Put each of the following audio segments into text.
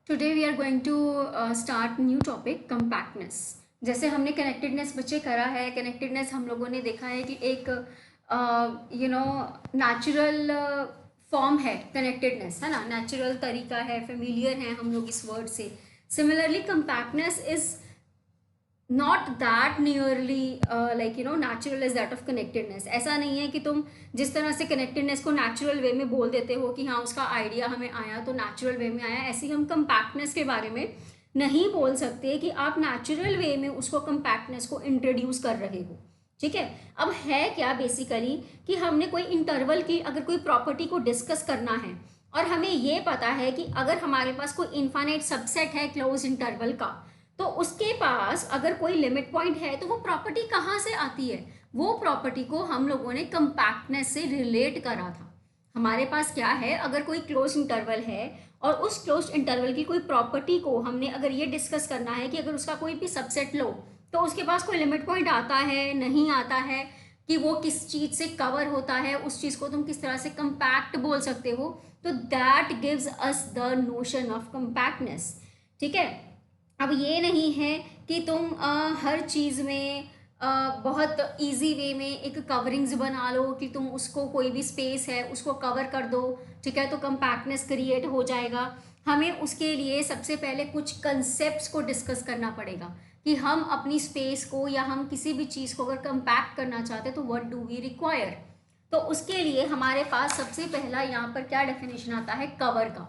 Today we are going to start new topic compactness. जैसे हमने connectedness बच्चे करा है, कनेक्टेडनेस हम लोगों ने देखा है कि एक नेचुरल फॉर्म है कनेक्टेडनेस, है ना, नेचुरल तरीका है, फेमिलियर है हम लोग इस वर्ड से। Similarly compactness is not that nearly natural is that of connectedness. ऐसा नहीं है कि तुम जिस तरह से कनेक्टेडनेस को नेचुरल वे में बोल देते हो कि हाँ उसका आइडिया हमें आया तो नेचुरल वे में आया, ऐसे ही हम कंपैक्टनेस के बारे में नहीं बोल सकते कि आप नेचुरल वे में उसको कंपैक्टनेस को इंट्रोड्यूस कर रहे हो। ठीक है, अब है क्या बेसिकली कि हमने कोई इंटरवल की अगर कोई प्रॉपर्टी को डिस्कस करना है और हमें ये पता है कि अगर हमारे पास कोई इनफाइनाइट सबसेट है क्लोज इंटरवल का, तो उसके पास अगर कोई लिमिट पॉइंट है तो वो प्रॉपर्टी कहाँ से आती है? वो प्रॉपर्टी को हम लोगों ने कंपैक्टनेस से रिलेट करा था। हमारे पास क्या है, अगर कोई क्लोज इंटरवल है और उस क्लोज इंटरवल की कोई प्रॉपर्टी को हमने अगर ये डिस्कस करना है कि अगर उसका कोई भी सबसेट लो तो उसके पास कोई लिमिट पॉइंट आता है नहीं आता है, कि वो किस चीज़ से कवर होता है, उस चीज़ को तुम किस तरह से कंपैक्ट बोल सकते हो, तो that gives us the notion of compactness. ठीक है, अब ये नहीं है कि तुम हर चीज़ में बहुत इजी वे में एक कवरिंग्स बना लो कि तुम उसको कोई भी स्पेस है उसको कवर कर दो, ठीक है, तो कंपैक्टनेस क्रिएट हो जाएगा। हमें उसके लिए सबसे पहले कुछ कंसेप्ट्स को डिस्कस करना पड़ेगा कि हम अपनी स्पेस को या हम किसी भी चीज़ को अगर कंपैक्ट करना चाहते हैं तो व्हाट डू वी रिक्वायर। तो उसके लिए हमारे पास सबसे पहला यहाँ पर क्या डेफिनेशन आता है, कवर का।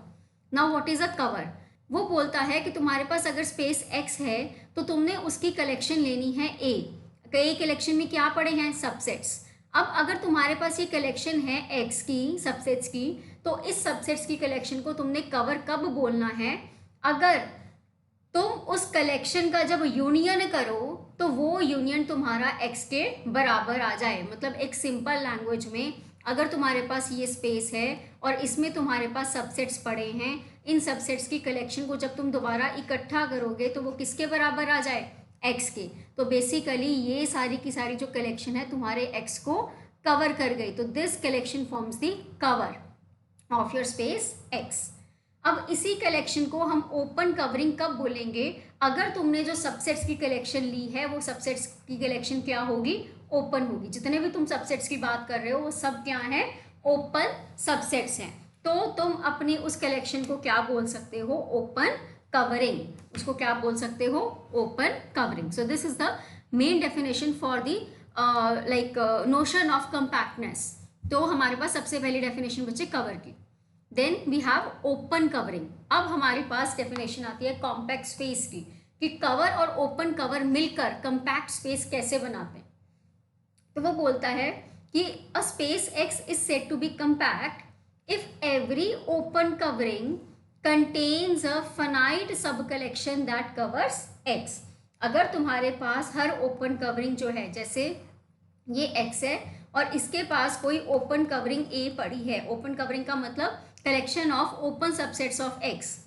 Now what is a cover? वो बोलता है कि तुम्हारे पास अगर स्पेस एक्स है तो तुमने उसकी कलेक्शन लेनी है ए। कई कलेक्शन में क्या पड़े हैं, सबसेट्स। अब अगर तुम्हारे पास ये कलेक्शन है एक्स की, सबसेट्स की, तो इस सबसेट्स की कलेक्शन को तुमने कवर कब बोलना है? अगर तुम उस कलेक्शन का जब यूनियन करो तो वो यूनियन तुम्हारा एक्स के बराबर आ जाए। मतलब एक सिंपल लैंग्वेज में, अगर तुम्हारे पास ये स्पेस है और इसमें तुम्हारे पास सबसेट्स पड़े हैं, इन सबसेट्स की कलेक्शन को जब तुम दोबारा इकट्ठा करोगे तो वो किसके बराबर आ जाए, एक्स के। तो बेसिकली ये सारी की सारी जो कलेक्शन है तुम्हारे एक्स को कवर कर गई, तो this collection forms the cover of your space x. अब इसी कलेक्शन को हम ओपन कवरिंग कब बोलेंगे? अगर तुमने जो सबसेट्स की कलेक्शन ली है वो सबसेट्स की कलेक्शन क्या होगी, ओपन होगी। जितने भी तुम सबसेट्स की बात कर रहे हो वो सब क्या है, ओपन सबसेट्स हैं। तो तुम अपनी उस कलेक्शन को क्या बोल सकते हो, ओपन कवरिंग। उसको क्या बोल सकते हो, open covering. So this is the main definition for the notion of compactness. तो हमारे पास सबसे पहली डेफिनेशन बच्चे कवर की। Then we have open covering. अब हमारे पास डेफिनेशन आती है कॉम्पैक्ट स्पेस की, कि कवर और ओपन कवर मिलकर कॉम्पैक्ट स्पेस कैसे बनाते हैं। तो वो बोलता है कि a space X is said to be compact if every open covering contains a finite sub collection that covers X. अगर तुम्हारे पास हर ओपन कवरिंग जो है, जैसे ये एक्स है और इसके पास कोई ओपन कवरिंग ए पड़ी है, ओपन कवरिंग का मतलब collection of open subsets of x.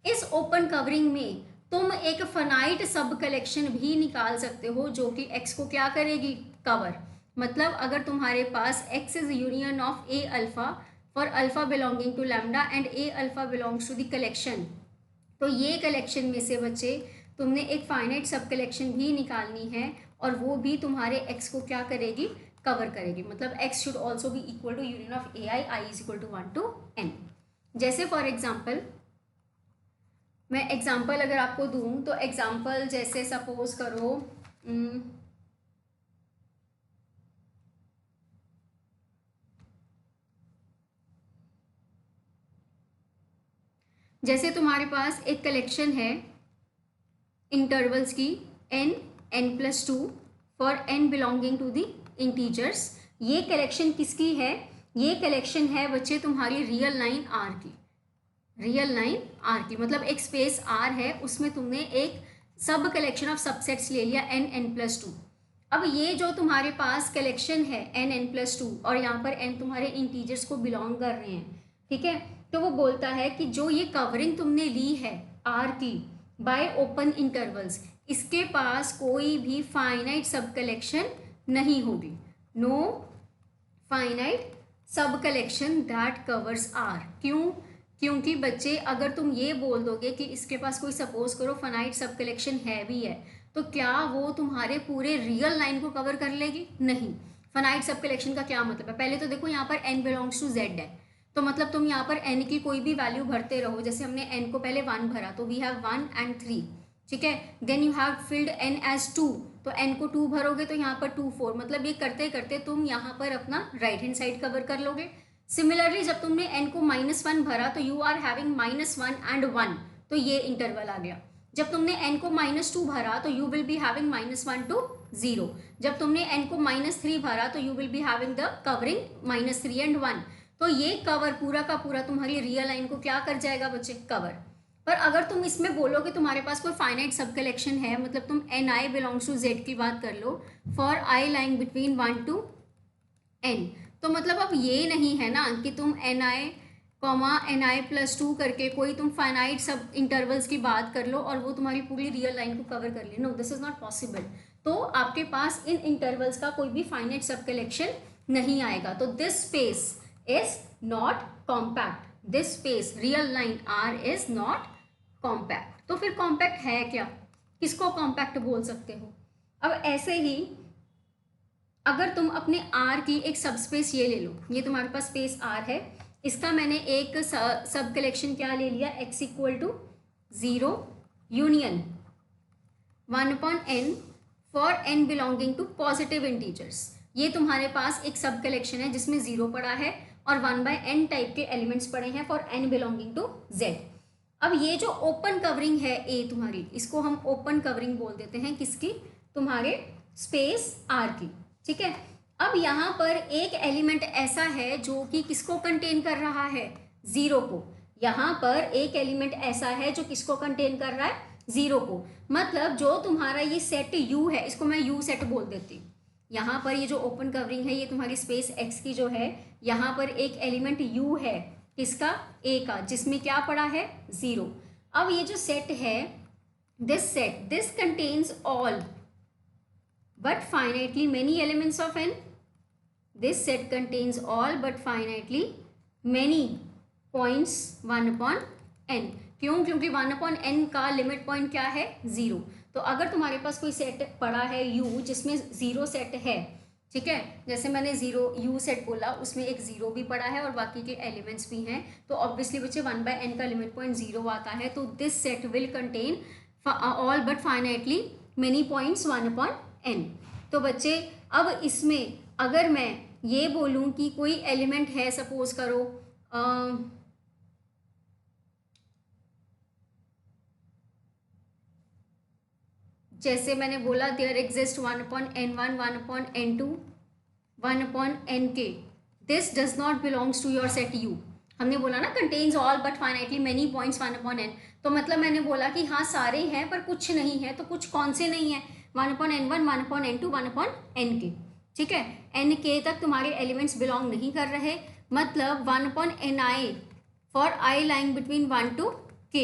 इस ओपन कवरिंग में तुम एक फाइनाइट सब कलेक्शन भी निकाल सकते हो जो कि एक्स को क्या करेगी, कवर। मतलब अगर तुम्हारे पास x is union of A alpha for alpha belonging to lambda and a alpha belongs to the collection, तो ये कलेक्शन में से बच्चे तुमने एक फाइनाइट सब कलेक्शन भी निकालनी है और वो भी तुम्हारे एक्स को क्या करेगी, कवर करेगी। मतलब x should also be equal to union of A I, I is equal to 1 to n। जैसे फॉर एग्जाम्पल, मैं एग्जाम्पल अगर आपको दूं तो एग्जाम्पल जैसे सपोज करो, जैसे तुम्हारे पास एक कलेक्शन है इंटरवल्स की n, n+2 for n belonging to the integers. ये कलेक्शन किसकी है, ये कलेक्शन है बच्चे तुम्हारी रियल लाइन आर की। रियल लाइन आर की मतलब एक स्पेस आर है, उसमें तुमने एक सब कलेक्शन ऑफ सबसेट्स ले लिया n, n+2। अब ये जो तुम्हारे पास कलेक्शन है n, n+2 और यहाँ पर n तुम्हारे इंटीजर्स को बिलोंग कर रहे हैं, ठीक है। तो वो बोलता है कि जो ये कवरिंग तुमने ली है आर की बाय ओपन इंटरवल्स, इसके पास कोई भी फाइनाइट सब कलेक्शन नहीं होगी। No finite sub collection that covers are. क्यों? क्योंकि बच्चे अगर तुम ये बोल दोगे कि इसके पास कोई सपोज करो फाइनाइट सब कलेक्शन है भी है, तो क्या वो तुम्हारे पूरे रियल लाइन को कवर कर लेगी? नहीं। फाइनाइट सब कलेक्शन का क्या मतलब है? पहले तो देखो यहाँ पर n बिलोंग्स टू z है, तो मतलब तुम यहाँ पर n की कोई भी वैल्यू भरते रहो। जैसे हमने n को पहले 1 भरा तो वी हैव 1 and 3, ठीक है। Then you have filled n as 2, तो n को 2 भरोगे तो यहाँ पर 2 4, मतलब ये करते करते तुम यहाँ पर अपना राइट हैंड साइड कवर कर लोगे। सिमिलरली जब तुमने n को -1 भरा तो यू आर हैविंग -1 and 1, तो ये इंटरवल आ गया। जब तुमने n को -2 भरा तो you will be having -1 to 0। जब तुमने n को -3 भरा तो you will be having the covering -3 and 1। तो ये कवर पूरा का पूरा तुम्हारी रियल लाइन को क्या कर जाएगा बच्चे? कवर। पर अगर तुम इसमें बोलोगे तुम्हारे पास कोई फाइनाइट सब कलेक्शन है, मतलब तुम ni बिलोंग्स टू z की बात कर लो, for i lying between 1 to n, तो मतलब अब ये नहीं है ना कि तुम ni+2 करके कोई तुम फाइनाइट सब इंटरवल्स की बात कर लो और वो तुम्हारी पूरी रियल लाइन को कवर कर ले। No, this is not possible. तो आपके पास इन इंटरवल्स का कोई भी फाइनाइट सब कलेक्शन नहीं आएगा। तो this space is not compact, this space real line r is not compact. तो फिर कॉम्पैक्ट है क्या? किसको कॉम्पैक्ट बोल सकते हो? अब ऐसे ही अगर तुम अपने R की एक सब स्पेस ये ले लो, ये तुम्हारे पास स्पेस R है, इसका मैंने एक सब कलेक्शन क्या ले लिया, x = 0 union 1/n for n belonging to positive integers. ये तुम्हारे पास एक सब कलेक्शन है जिसमें 0 पड़ा है और 1/n टाइप के एलिमेंट्स पड़े हैं for n belonging to z। अब ये जो ओपन कवरिंग है A तुम्हारी, इसको हम ओपन कवरिंग बोल देते हैं, किसकी? तुम्हारे स्पेस R की, ठीक है। अब यहाँ पर एक एलिमेंट ऐसा है जो कि किसको कंटेन कर रहा है? 0 को। यहाँ पर एक एलिमेंट ऐसा है जो किसको कंटेन कर रहा है? 0 को। मतलब जो तुम्हारा ये सेट U है, इसको मैं U सेट बोल देती हूँ। यहाँ पर ये जो ओपन कवरिंग है ये तुम्हारी स्पेस X की जो है, यहाँ पर एक एलिमेंट U है, किसका? A का, जिसमें क्या पड़ा है? 0। अब ये जो सेट है, this set, this contains all but finitely many elements of n, this set contains all but finitely many points 1/n। क्यों? क्योंकि 1/n का लिमिट पॉइंट क्या है? 0। तो अगर तुम्हारे पास कोई सेट पड़ा है U जिसमें 0 सेट है, ठीक है, जैसे मैंने 0 U सेट बोला, उसमें एक 0 भी पड़ा है और बाकी के एलिमेंट्स भी हैं, तो ऑब्वियसली बच्चे 1/n का लिमिट पॉइंट 0 आता है। तो this set will contain all but finitely many points 1/n। तो बच्चे अब इसमें अगर मैं ये बोलूं कि कोई एलिमेंट है, सपोज करो जैसे मैंने बोला there exist 1/n1 1/n2 1/nk, this does not belongs to your set U। हमने बोला ना contains all but finitely many points 1/n, तो मतलब मैंने बोला कि हाँ सारे हैं पर कुछ नहीं है, तो कुछ कौन से नहीं है? 1/n1 1/n2 1/nk, ठीक है। nk तक तुम्हारे एलिमेंट्स बिलोंग नहीं कर रहे, मतलब 1/ni for i lying between 1 to k।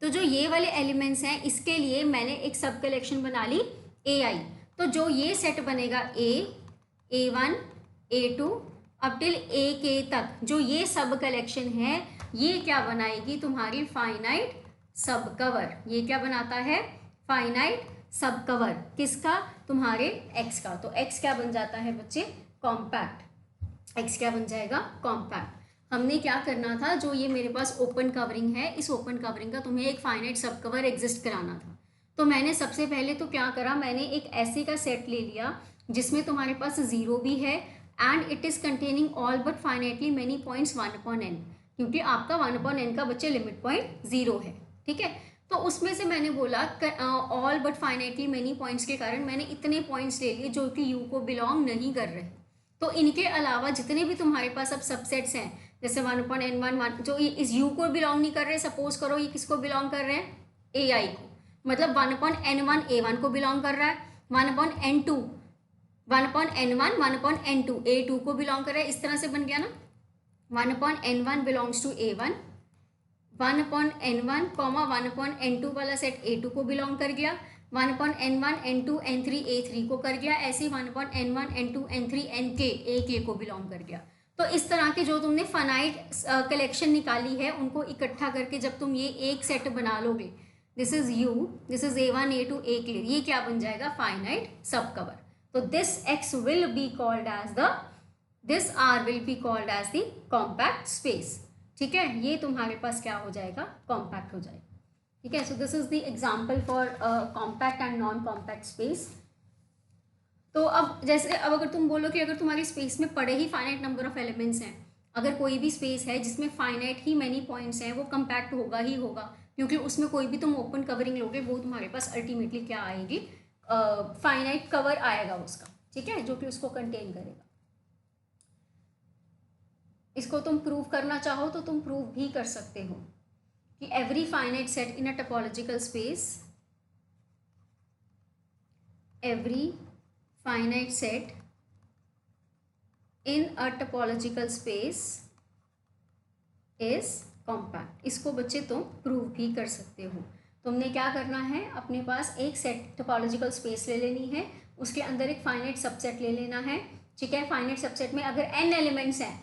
तो जो ये वाले एलिमेंट्स हैं इसके लिए मैंने एक सब कलेक्शन बना ली ai। तो जो ये सेट बनेगा A, A1, A2 अब टिल ak तक, जो ये सब कलेक्शन है, ये क्या बनाएगी? तुम्हारी फाइनाइट सब कवर। ये क्या बनाता है? Finite sub cover. किसका? तुम्हारे x का। तो x क्या बन जाता है बच्चे? कॉम्पैक्ट। x क्या बन जाएगा? कॉम्पैक्ट। हमने क्या करना था, जो ये मेरे पास ओपन कवरिंग है, इस ओपन कवरिंग का तुम्हें एक फाइनाइट सब कवर एग्जिस्ट कराना था। तो मैंने सबसे पहले तो क्या करा, मैंने एक ऐसे का सेट ले लिया जिसमें तुम्हारे पास 0 भी है and it is containing all but finitely many points 1/n, क्योंकि आपका 1/n का बच्चे लिमिट पॉइंट 0 है, ठीक है। तो उसमें से मैंने बोला all but finitely many points के कारण मैंने इतने पॉइंट्स ले लिए जो कि U को बिलोंग नहीं कर रहे। तो इनके अलावा जितने भी तुम्हारे पास अब सबसेट्स हैं, जैसे 1/n1 जो इस U को बिलोंग नहीं कर रहे, सपोज करो ये किसको बिलोंग कर रहे हैं? AI को, मतलब 1/n1 A1 को बिलोंग कर रहा है, 1/n2 1/n1 1/n2 A2 को बिलोंग कर रहा है। इस तरह से बन गया ना, 1/n1 belongs to A1, 1/n1 1/n2 वाला सेट A2 को बिलोंग कर गया, 1/n1 n2 n3 A3 को कर गया, ऐसे 1/n1 n2 n3 nk AK को बिलोंग कर गया। तो इस तरह के जो तुमने फाइनाइट कलेक्शन निकाली है उनको इकट्ठा करके जब तुम ये एक सेट बना लोगे, this is U, this is A1 A2 A clear, ये क्या बन जाएगा, फाइनाइट सब कवर. तो this X will be called as the, this R will be called as the compact space. ठीक है, ये तुम्हारे पास क्या हो जाएगा, कॉम्पैक्ट हो जाएगा. ठीक है, सो this is the example for compact and non compact space. तो अब जैसे अब अगर तुम बोलो कि अगर तुम्हारी स्पेस में पड़े ही फाइनाइट नंबर ऑफ एलिमेंट्स हैं, अगर कोई भी स्पेस है जिसमें फाइनाइट ही मैनी पॉइंट्स हैं, वो कम्पैक्ट होगा ही होगा, क्योंकि उसमें कोई भी तुम ओपन कवरिंग लोगे वो तुम्हारे पास अल्टीमेटली क्या आएगी, फाइनाइट कवर आएगा उसका. ठीक है, जो कि उसको कंटेन करेगा. इसको तुम प्रूव करना चाहो तो तुम प्रूव भी कर सकते हो कि every finite set in a topological space, every finite set in a topological space is compact. इसको बच्चे तुम प्रूव भी कर सकते हो. तुमने क्या करना है, अपने पास एक सेट टोपोलॉजिकल स्पेस ले लेनी है, उसके अंदर एक फाइनाइट सबसेट ले लेना है. ठीक है, फाइनाइट सबसेट में अगर n एलिमेंट्स हैं,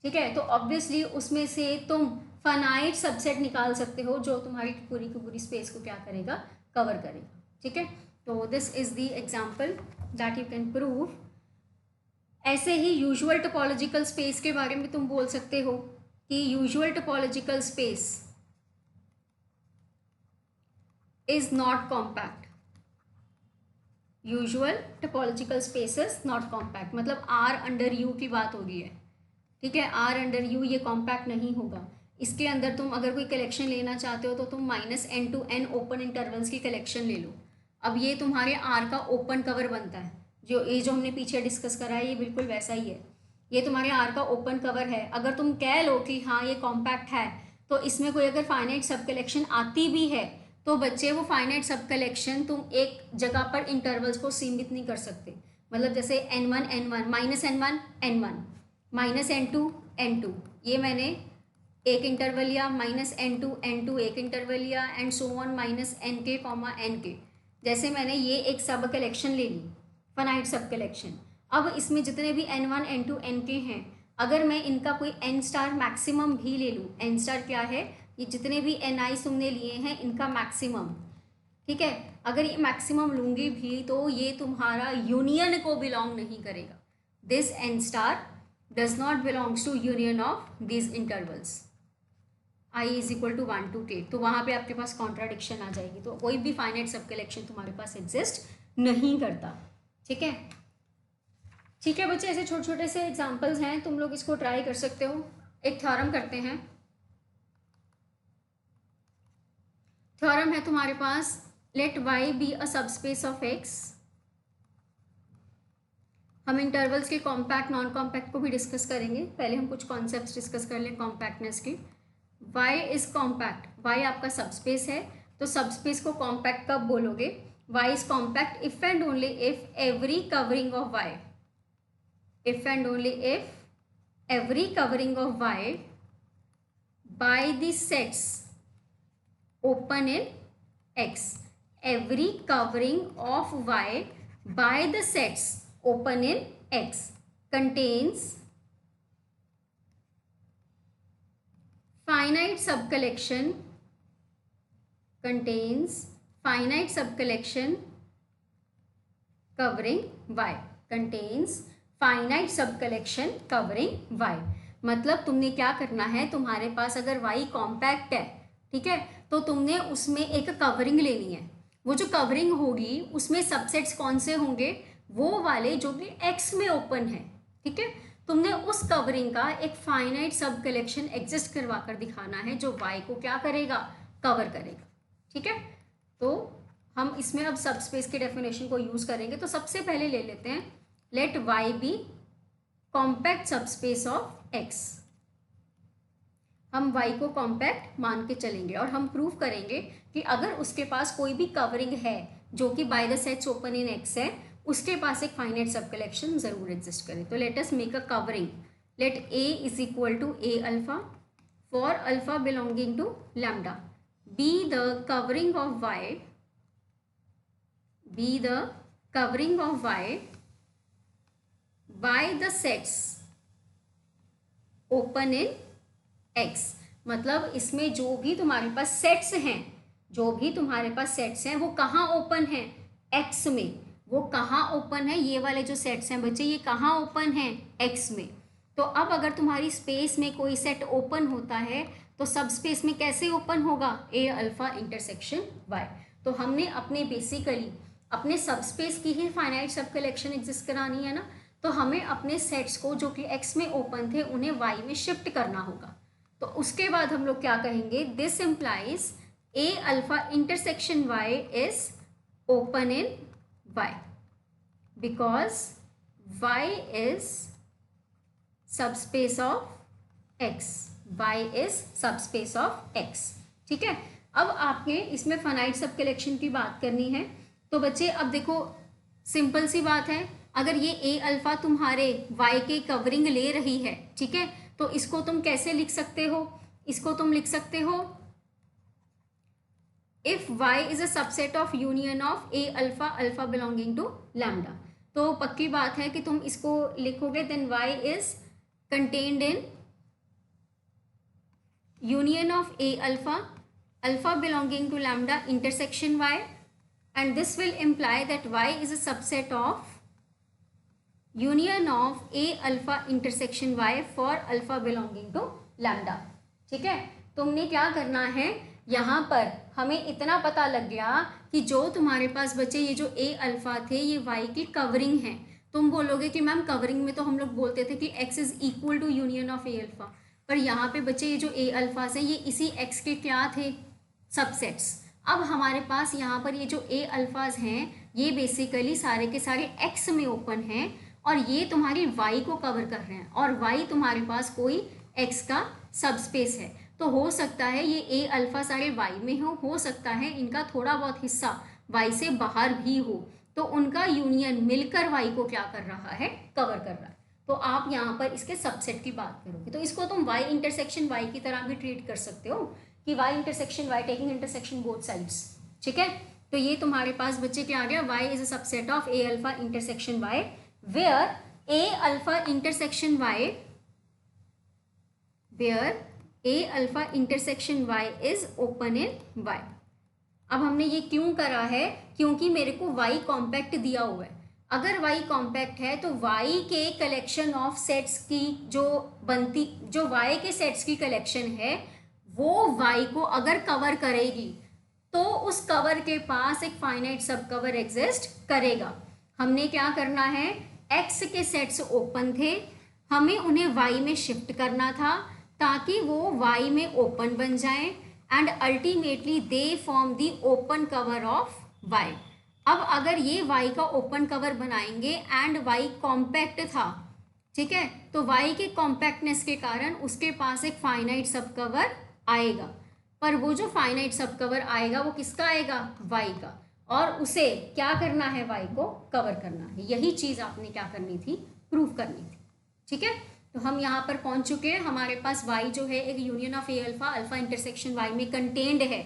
ठीक है, तो ऑब्वियसली उसमें से तुम फाइनाइट सबसेट निकाल सकते हो जो तुम्हारी पूरी की पूरी स्पेस को क्या करेगा, कवर करेगा. ठीक है, तो this is the example that you can prove. ऐसे ही यूजुअल टोपोलॉजिकल स्पेस के बारे में तुम बोल सकते हो कि usual topological space is not compact. Usual topological space is not compact, मतलब R अंडर U की बात हो रही है. ठीक है, R अंडर U ये कॉम्पैक्ट नहीं होगा. इसके अंदर तुम अगर कोई कलेक्शन लेना चाहते हो तो तुम -n to n open intervals की कलेक्शन ले लो. अब ये तुम्हारे R का ओपन कवर बनता है, जो हमने पीछे डिस्कस करा है ये बिल्कुल वैसा ही है. ये तुम्हारे R का ओपन कवर है. अगर तुम कह लो कि हाँ ये कॉम्पैक्ट है, तो इसमें कोई अगर फाइनाइट सब कलेक्शन आती भी है तो बच्चे वो फाइनाइट सब कलेक्शन तुम एक जगह पर इंटरवल्स को सीमित नहीं कर सकते. मतलब जैसे n1 n1 -n1 n1 -n2 n2, ये मैंने एक इंटरवल लिया, -n2 n2 एक इंटरवल लिया, and so on -nk, nk. जैसे मैंने ये एक सब कलेक्शन ले ली, फाइनाइट सब कलेक्शन. अब इसमें जितने भी n1 n2 nk हैं, अगर मैं इनका कोई n स्टार मैक्सिमम भी ले लूँ, n स्टार क्या है, ये जितने भी ni तुमने लिए हैं इनका मैक्सिमम. ठीक है, अगर ये मैक्सिमम लूँगी भी तो ये तुम्हारा यूनियन को बिलोंग नहीं करेगा. This n star does not belongs to union of this intervals I is equal to 1 to k. तो वहाँ पे आपके पास कॉन्ट्राडिक्शन आ जाएगी. तो कोई भी फाइनाइट सब कलेक्शन तुम्हारे पास एग्जिस्ट नहीं करता. ठीक है, ठीक है बच्चे, ऐसे छोटे छोटे से एग्जांपल्स हैं, तुम लोग इसको ट्राई कर सकते हो. एक थ्योरम करते हैं. थ्योरम है तुम्हारे पास, let y be a subspace of x. हम इंटरवल्स के कॉम्पैक्ट नॉन कॉम्पैक्ट को भी डिस्कस करेंगे. पहले हम कुछ कॉन्सेप्ट्स डिस्कस कर लें कॉम्पैक्टनेस के. y इज कॉम्पैक्ट, y आपका सबस्पेस है, तो सबस्पेस को कॉम्पैक्ट कब बोलोगे, y is compact if and only if every covering of y, if and only if every covering of y by the sets open in x, every covering of y by the sets open in x contains finite subcollection, contains finite subcollection covering y, contains finite subcollection covering y. मतलब तुमने क्या करना है, तुम्हारे पास अगर y compact है, ठीक है, तो तुमने उसमें एक कवरिंग लेनी है. वो जो कवरिंग होगी उसमें सबसेट्स कौन से होंगे, वो वाले जो कि x में ओपन है. ठीक है, तुमने उस कवरिंग का एक फाइनाइट सब कलेक्शन एग्जिस्ट करवा कर दिखाना है जो y को क्या करेगा, कवर करेगा. ठीक है, तो हम इसमें अब सब स्पेस की डेफिनेशन को यूज करेंगे. तो सबसे पहले ले लेते हैं, let y be compact subspace of x. हम y को कॉम्पैक्ट मान के चलेंगे और हम प्रूव करेंगे कि अगर उसके पास कोई भी कवरिंग है जो कि by the sets open in x है, उसके पास एक फाइनाइट सब कलेक्शन जरूर एग्जिस्ट करे. तो let us make a covering. Let a is equal to a alpha for alpha belonging to lambda. Be the covering of y, be the covering of y by the sets open in x, मतलब इसमें जो भी तुम्हारे पास sets हैं, जो भी तुम्हारे पास sets हैं वो कहाँ ओपन है, एक्स में। वो कहाँ ओपन है, ये वाले जो सेट्स हैं बच्चे ये कहाँ ओपन है, एक्स में। तो अब अगर तुम्हारी स्पेस में कोई सेट ओपन होता है तो सब स्पेस में कैसे ओपन होगा, ए अल्फा इंटरसेक्शन वाई। तो हमने अपने बेसिकली अपने सब स्पेस की ही फाइनाइट सब कलेक्शन एग्जिस्ट करानी है ना, तो हमें अपने सेट्स को जो कि एक्स में ओपन थे उन्हें वाई में शिफ्ट करना होगा। तो उसके बाद हम लोग क्या कहेंगे, this implies A alpha intersection Y is open in Y because Y is subspace of X, Y is subspace of X. ठीक है, अब आपने इसमें फाइनाइट सब कलेक्शन की बात करनी है। तो बच्चे अब देखो सिंपल सी बात है, अगर ये ए अल्फा तुम्हारे वाई के कवरिंग ले रही है, ठीक है, तो इसको तुम कैसे लिख सकते हो, इसको तुम लिख सकते हो if Y is a subset of union of A alpha alpha belonging to lambda. तो पक्की बात है कि तुम इसको लिखोगे then Y is contained in union of a alpha alpha belonging to lambda intersection y, and this will imply that y is a subset of union of a alpha intersection y for alpha belonging to lambda। ठीक है, तुमने क्या करना है, यहाँ पर हमें इतना पता लग गया कि जो तुम्हारे पास बच्चे ये जो ए अल्फा थे ये वाई की कवरिंग है। तुम बोलोगे कि मैम कवरिंग में तो हम लोग बोलते थे कि x is equal to union of A alpha, पर यहाँ पे बच्चे ये जो ए अल्फाज है ये इसी x के क्या थे, सबसेट्स। अब हमारे पास यहाँ पर ये जो ए अल्फाज हैं ये बेसिकली सारे के सारे x में ओपन हैं और ये तुम्हारी y को कवर कर रहे हैं, और y तुम्हारे पास कोई x का सबस्पेस है। तो हो सकता है ये ए अल्फा सारे y में हो सकता है इनका थोड़ा बहुत हिस्सा y से बाहर भी हो, तो उनका यूनियन मिलकर वाई को क्या कर रहा है, कवर कर रहा है। तो आप यहाँ पर इसके सबसेट की बात करोगे तो इसको तुम वाई इंटरसेक्शन वाई की तरह भी ट्रीट कर सकते हो कि Y intersection Y taking intersection both sides. ठीक है, तो ये तुम्हारे पास बच्चे क्या आ गया, Y is a subset of A alpha intersection Y where A alpha intersection Y, where A alpha intersection Y is open in Y. अब हमने ये क्यों करा है, क्योंकि मेरे को y कॉम्पैक्ट दिया हुआ है। अगर y कॉम्पैक्ट है तो y के कलेक्शन ऑफ सेट्स की जो y के सेट्स की कलेक्शन है वो y को अगर कवर करेगी तो उस कवर के पास एक फाइनाइट सब कवर एग्जिस्ट करेगा। हमने क्या करना है, x के सेट्स ओपन थे, हमें उन्हें y में शिफ्ट करना था ताकि वो y में ओपन बन जाएं and ultimately they form the open cover of y। अब अगर ये y का ओपन कवर बनाएंगे एंड y कॉम्पैक्ट था, ठीक है, तो y के कॉम्पैक्टनेस के कारण उसके पास एक फाइनाइट सब कवर आएगा, पर वो जो फाइनाइट सब कवर आएगा वो किसका आएगा, y का, और उसे क्या करना है, y को कवर करना है। यही चीज़ आपने क्या करनी थी, प्रूव करनी थी। ठीक है, तो हम यहाँ पर पहुँच चुके हैं, हमारे पास y जो है एक union of A alpha alpha intersection y में कंटेन्ड है।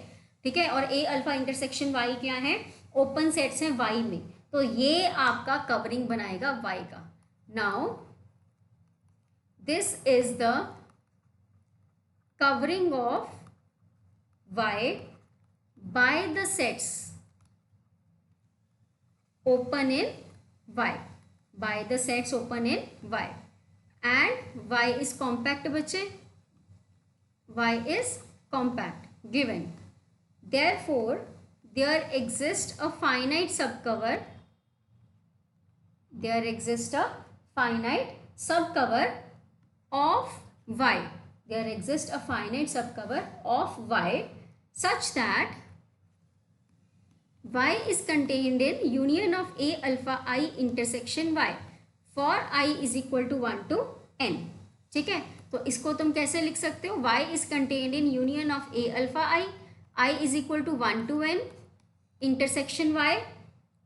ठीक है, और ए अल्फा इंटरसेक्शन y क्या है, ओपन सेट्स हैं y में, तो ये आपका कवरिंग बनाएगा y का। Now this is the covering of y by the sets open in y, by the sets open in y, and y is compact बच्चे, y is compact given, therefore there exists a finite subcover, there exists a finite subcover of y, there exists a finite subcover of y such that y is contained in union of a alpha I intersection y for I is equal to 1 to n। ठीक है, तो इसको तुम कैसे लिख सकते हो, y is contained in union of A alpha I is equal to 1 to n intersection y,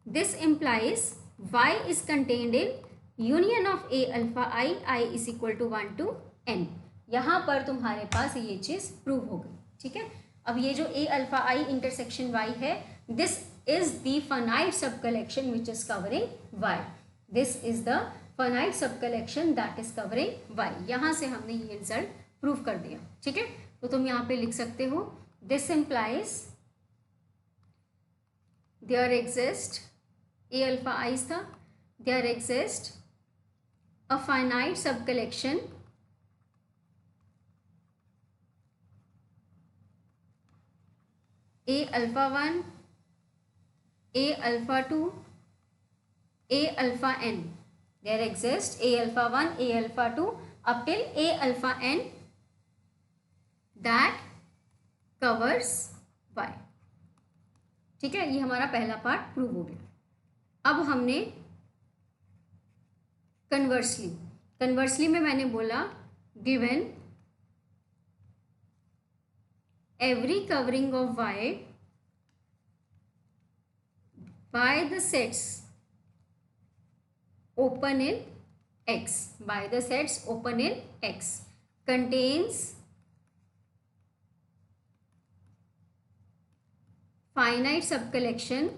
this implies y is contained in union of A alpha I is equal to 1 to n। यहाँ पर तुम्हारे पास ये चीज़ prove हो गई। ठीक है, अब ये जो a alpha i intersection y है, this is the finite sub collection which is covering y, this is the finite sub collection that is covering y. यहाँ से हमने ये रिजल्ट प्रूव कर दिया। ठीक है, तो तुम यहाँ पे लिख सकते हो this implies there exist, A alpha I's था, there exist a finite sub collection A alpha 1, A alpha 2, A alpha n. There exists a alpha 1, a alpha 2 up till a alpha n that covers y. ठीक है, ये हमारा पहला part prove हो गया। अब हमने कन्वर्सली में मैंने बोला given every covering of y by the sets open in X, by the sets open in X contains finite subcollection,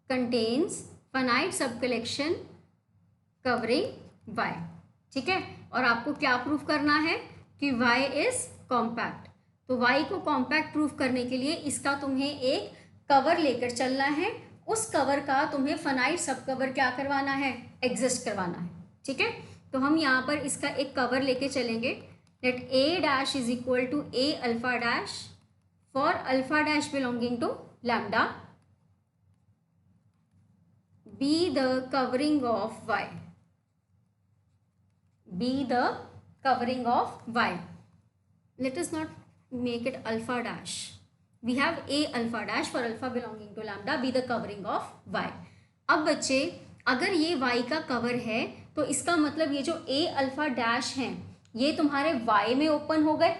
contains finite subcollection covering y। ठीक है, और आपको क्या प्रूफ करना है कि y इज कॉम्पैक्ट। तो y को कॉम्पैक्ट प्रूफ करने के लिए इसका तुम्हें एक कवर लेकर चलना है, उस कवर का तुम्हें फाइनाइट सब कवर क्या करवाना है, एग्जिस्ट करवाना है। ठीक है, तो हम यहाँ पर इसका एक कवर लेके चलेंगे that a dash is equal to a alpha dash for alpha dash belonging to lambda be the covering of y, be the covering of y. Let us not make it alpha dash, we have a alpha dash for alpha belonging to lambda be the covering of y। अब बच्चे अगर ये y का cover है तो इसका मतलब ये जो a अल्फा डैश हैं ये तुम्हारे y में ओपन हो गए,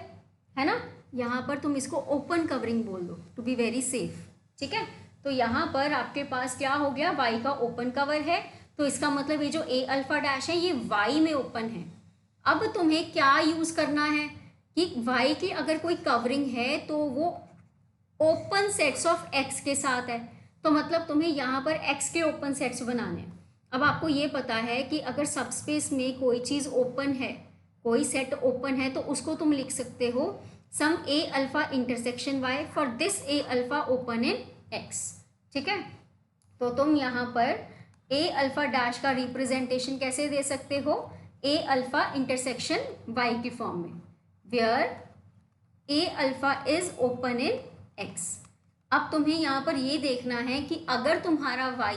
है ना। यहाँ पर तुम इसको ओपन कवरिंग बोल दो टू बी वेरी सेफ। ठीक है, तो यहाँ पर आपके पास क्या हो गया, y का ओपन कवर है, तो इसका मतलब ये जो a अल्फा डैश है ये y में ओपन है। अब तुम्हें क्या यूज करना है कि y की अगर कोई कवरिंग है तो वो ओपन सेट्स ऑफ x के साथ है, तो मतलब तुम्हें यहाँ पर x के ओपन सेट्स बनाने हैं। अब आपको ये पता है कि अगर सबस्पेस में कोई चीज़ ओपन है, कोई सेट ओपन है, तो उसको तुम लिख सकते हो some a alpha intersection y for this a alpha open in x। ठीक है, तो तुम यहाँ पर a अल्फा डैश का रिप्रेजेंटेशन कैसे दे सकते हो, a अल्फा इंटरसेक्शन y की फॉर्म में, where a alpha is open in x। अब तुम्हें यहाँ पर ये देखना है कि अगर तुम्हारा y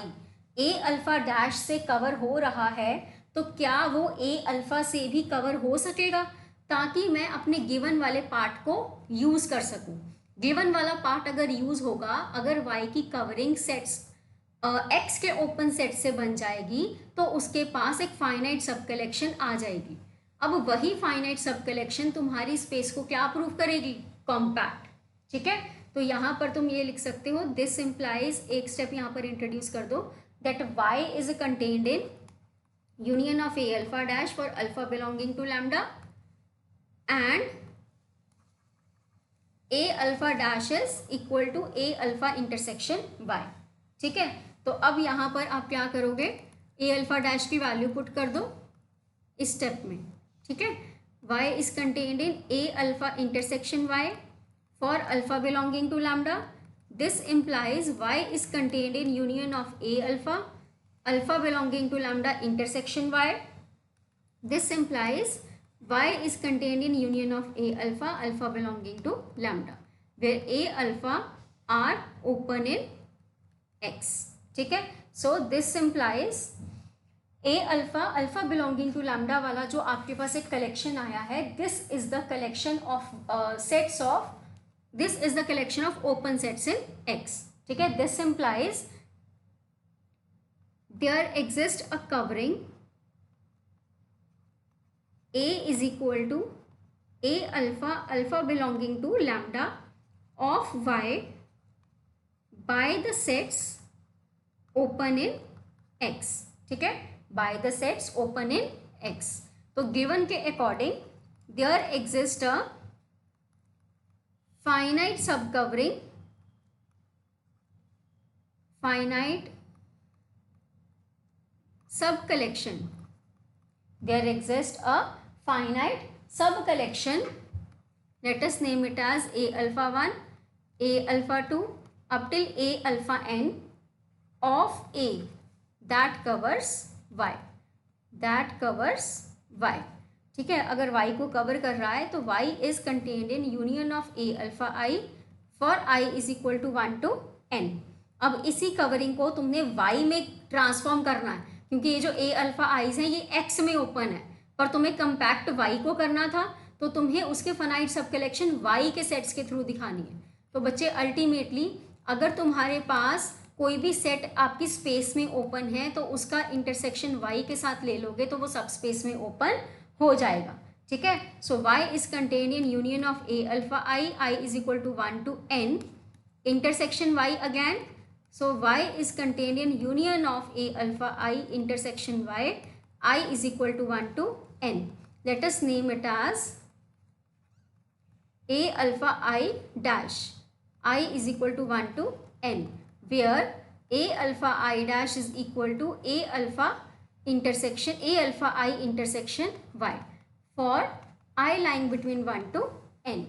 a अल्फा डैश से कवर हो रहा है तो क्या वो a अल्फा से भी कवर हो सकेगा, ताकि मैं अपने गिवन वाले पार्ट को यूज कर सकूं। गिवन वाला पार्ट अगर यूज होगा, अगर y की कवरिंग सेट्स x के ओपन सेट से बन जाएगी तो उसके पास एक फाइनाइट सब कलेक्शन आ जाएगी। अब वही फाइनाइट सब कलेक्शन तुम्हारी स्पेस को क्या प्रूव करेगी, कॉम्पैक्ट। ठीक है, तो यहाँ पर तुम ये लिख सकते हो दिस इम्प्लाइज, एक स्टेप यहाँ पर इंट्रोड्यूस कर दो, that y is contained in union of a alpha dash for alpha belonging to lambda and a alpha dash is equal to a alpha intersection y। ठीक है, तो अब यहाँ पर आप क्या करोगे, a अल्फा डैश की वैल्यू पुट कर दो इस स्टेप में। ठीक है, y is contained in a alpha intersection y for alpha belonging to lambda. This implies y is contained in union of a alpha, alpha belonging to lambda intersection y. This implies y is contained in union of a alpha, alpha belonging to lambda, where a alpha are open in x. ठीक है, so this implies a alpha, alpha belonging to lambda वाला जो आपके पास एक collection आया है, this is the collection of sets of, this is the collection of open sets in x। ठीक है, this implies there exists a covering a is equal to a alpha, alpha belonging to lambda of y by the sets open in x। ठीक है, by the sets open in x। तो given के according there exists a finite subcovering, finite subcollection there exists a finite sub collection, let us name it as a alpha 1, a alpha 2 up till a alpha n of a that covers y, that covers y. ठीक है, अगर y को cover कर रहा है तो y is contained in union of a alpha i for i is equal to 1 to n. अब इसी कवरिंग को तुमने y में ट्रांसफॉर्म करना है, क्योंकि ये जो a अल्फा आईज हैं ये x में ओपन है, पर तुम्हें कंपैक्ट y को करना था तो तुम्हें उसके फाइनाइट सब कलेक्शन y के सेट्स के थ्रू दिखानी है. तो बच्चे अल्टीमेटली अगर तुम्हारे पास कोई भी सेट आपकी स्पेस में ओपन है तो उसका इंटरसेक्शन y के साथ ले लोगे तो वो सब स्पेस में ओपन हो जाएगा. ठीक है, so y is contained in union of a alpha i is equal to 1 to n, intersection y again. So y is contained in union of a alpha i intersection y is equal to 1 to n. Let us name it as a alpha I dash, I is equal to 1 to n, where a alpha I dash is equal to a alpha I intersection y for I lying between 1 to n.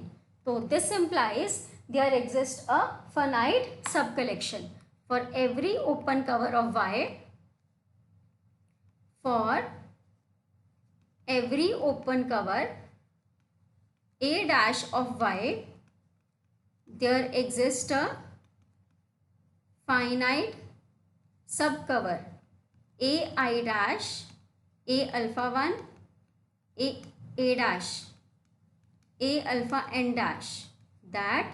So this implies there exists a finite subcollection for every open cover of y, for every open cover a dash of y there exists a finite subcover a I dash, a alpha 1, a dash, a alpha n dash that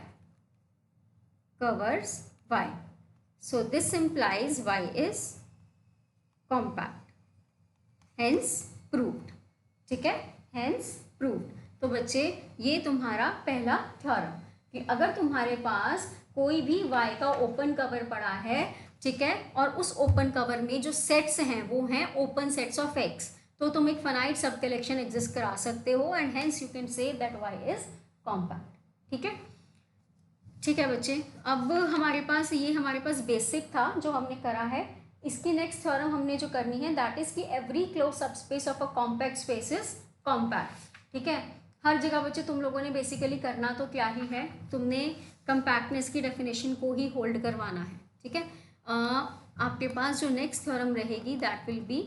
covers y. So this implies y is compact, hence proved. ठीक है, hence proved. तो बच्चे ये तुम्हारा पहला theorem कि अगर तुम्हारे पास कोई भी y का ओपन कवर पड़ा है, ठीक है, और उस ओपन कवर में जो सेट्स हैं वो हैं ओपन सेट्स ऑफ x, तो तुम एक फाइनाइट सब कलेक्शन एग्जिस्ट करा सकते हो and hence you can say that y is compact. ठीक है, ठीक है बच्चे, अब हमारे पास बेसिक था जो हमने करा है. इसकी नेक्स्ट थ्योरम हमने जो करनी है दैट इज कि every close subspace of a compact space is compact. ठीक है, हर जगह बच्चे तुम लोगों ने बेसिकली करना तो क्या ही है, तुमने कंपैक्टनेस की डेफिनेशन को ही होल्ड करवाना है. ठीक है, आपके पास जो नेक्स्ट थ्योरम रहेगी that will be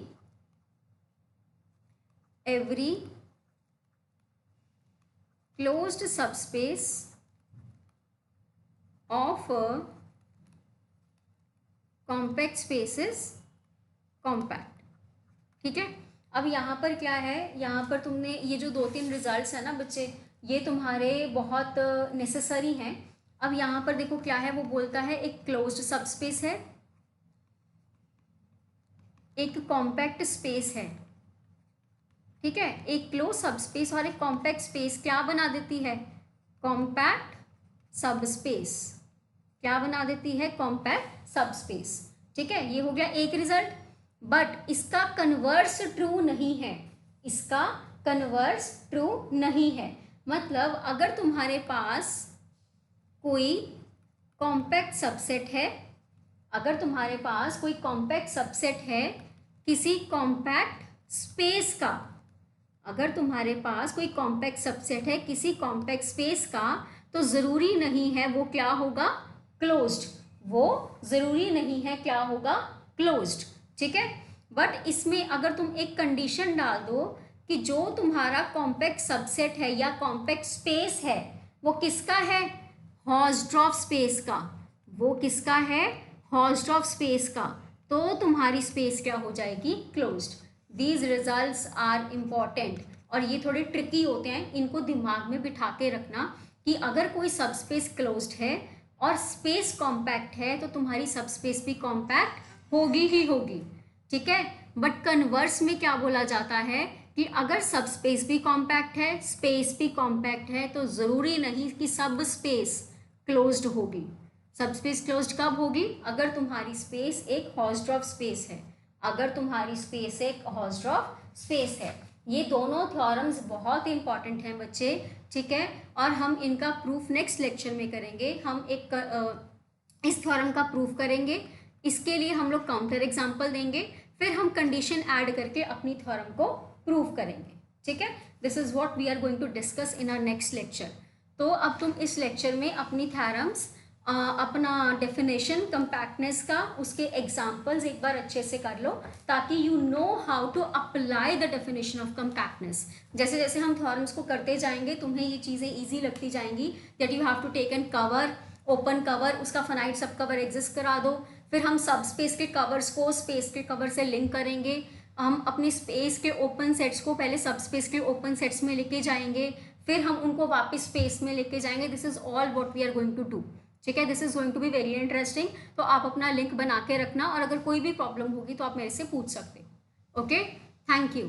every closed subspace of compact space is compact. ठीक है, अब यहाँ पर क्या है, यहाँ पर तुमने ये जो 2-3 रिजल्ट्स है ना बच्चे, ये तुम्हारे बहुत नेसेसरी हैं. अब यहाँ पर देखो क्या है, वो बोलता है एक क्लोज्ड सबस्पेस है, एक कॉम्पैक्ट स्पेस है. ठीक है, एक क्लोज सबस्पेस और एक कॉम्पैक्ट स्पेस क्या बना देती है, कॉम्पैक्ट सबस्पेस. क्या बना देती है, कॉम्पैक्ट सबस्पेस. ठीक है, ये हो गया एक रिजल्ट. बट इसका कन्वर्स ट्रू नहीं है, इसका कन्वर्स ट्रू नहीं है. मतलब अगर तुम्हारे पास कोई कॉम्पैक्ट सबसेट है, अगर तुम्हारे पास कोई कॉम्पैक्ट सबसेट है किसी कॉम्पैक्ट स्पेस का, अगर तुम्हारे पास कोई कॉम्पैक्ट सबसेट है किसी कॉम्पैक्ट स्पेस का, तो ज़रूरी नहीं है वो क्या होगा, क्लोज्ड. वो ज़रूरी नहीं है क्या होगा, क्लोज्ड. ठीक है, बट इसमें अगर तुम एक कंडीशन डाल दो कि जो तुम्हारा कॉम्पैक्ट सबसेट है या कॉम्पैक्ट स्पेस है वो किसका है, हॉर्स्ट्रॉफ स्पेस का. वो किसका है, हॉर्स्ट्रॉफ स्पेस का, तो तुम्हारी स्पेस क्या हो जाएगी, closed. These results are important और ये थोड़े ट्रिकी होते हैं, इनको दिमाग में बिठा के रखना कि अगर कोई सबस्पेस क्लोज्ड है और स्पेस कॉम्पैक्ट है तो तुम्हारी सबस्पेस भी कॉम्पैक्ट होगी ही होगी. ठीक है, बट कन्वर्स में क्या बोला जाता है कि अगर सब स्पेस भी कॉम्पैक्ट है, स्पेस भी कॉम्पैक्ट है, तो ज़रूरी नहीं कि सब स्पेस क्लोज्ड होगी. सब स्पेस क्लोज्ड कब होगी, अगर तुम्हारी स्पेस एक हॉर्स्ट्रॉफ स्पेस है, अगर तुम्हारी स्पेस एक हॉर्स्ट्रॉफ स्पेस है. ये दोनों थ्योरम्स बहुत इंपॉर्टेंट हैं बच्चे. ठीक है, और हम इनका प्रूफ नेक्स्ट लेक्चर में करेंगे. हम इस थ्योरम का प्रूफ करेंगे, इसके लिए हम लोग काउंटर एग्जाम्पल देंगे, फिर हम कंडीशन ऐड करके अपनी थ्योरम को प्रूव करेंगे, ठीक है। This is what we are going to discuss in our next lecture. तो अब तुम इस लेक्चर में अपनी थ्योरम्स, अपना डेफिनेशन कंपैक्टनेस का, उसके एग्जांपल्स एक बार अच्छे से कर लो, ताकि you know how to apply the definition of compactness. जैसे जैसे हम थ्योरम्स को करते जाएंगे तुम्हें ये चीज़ें ईजी लगती जाएंगी, that you have to take an cover, open cover, उसका फाइनाइट सब कवर एग्जिस्ट करा दो, फिर हम सब स्पेस के कवर्स को स्पेस के कवर से लिंक करेंगे, हम अपने स्पेस के ओपन सेट्स को पहले सब स्पेस के ओपन सेट्स में लेके जाएंगे, फिर हम उनको वापस स्पेस में लेके जाएंगे। This is all what we are going to do, ठीक है। This is going to be very interesting. तो आप अपना लिंक बना के रखना, और अगर कोई भी प्रॉब्लम होगी तो आप मेरे से पूछ सकते हो। Okay, thank you.